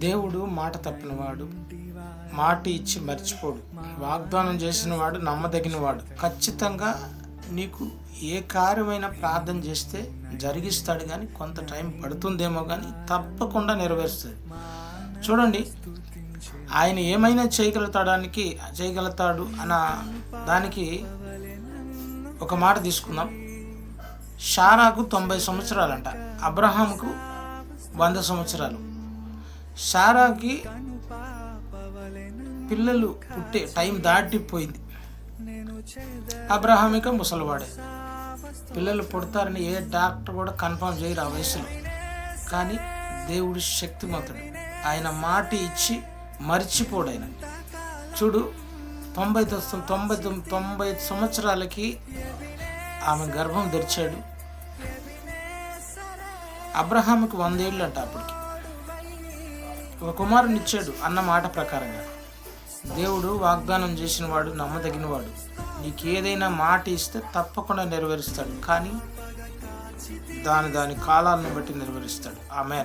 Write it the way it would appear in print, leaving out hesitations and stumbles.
దేవుడు మాట తప్పినవాడు, మాట ఇచ్చి మర్చిపోడు. వాగ్దానం చేసినవాడు నమ్మదగినవాడు. ఖచ్చితంగా నీకు ఏ కార్యమైనా ప్రార్థన చేస్తే జరిగిస్తాడు, కానీ కొంత టైం పడుతుందేమో కానీ తప్పకుండా నెరవేరుస్తుంది. చూడండి, ఆయన ఏమైనా చేయగలుగుతాడు అన్న దానికి ఒక మాట తీసుకుందాం. శారాకు 90 సంవత్సరాలంట, అబ్రహాముకు 100 సంవత్సరాలు. శారాకి పిల్లలు పుట్టే టైం దాటిపోయింది. అబ్రహామిక ముసలివాడే. పిల్లలు పుడతారని ఏ డాక్టర్ కూడా కన్ఫర్మ్ చేయరు ఆ వయసులో. కానీ దేవుడు శక్తిమంతుడు. ఆయన మాట ఇచ్చి మర్చిపోడు. ఆయన చూడు, 90 సంవత్సరాలకి ఆమె గర్భం తెరిచాడు. అబ్రహాముకి 100 ఏళ్ళు అంట. అప్పటికి ఒక కుమారుని ఇచ్చాడు అన్న మాట ప్రకారంగా. దేవుడు వాగ్దానం చేసిన వాడు నమ్మదగినవాడు. నీకు ఏదైనా మాట ఇస్తే తప్పకుండా నెరవేరుస్తాడు, కానీ దాని కాలాలను బట్టి నెరవేరుస్తాడు. ఆమేన్.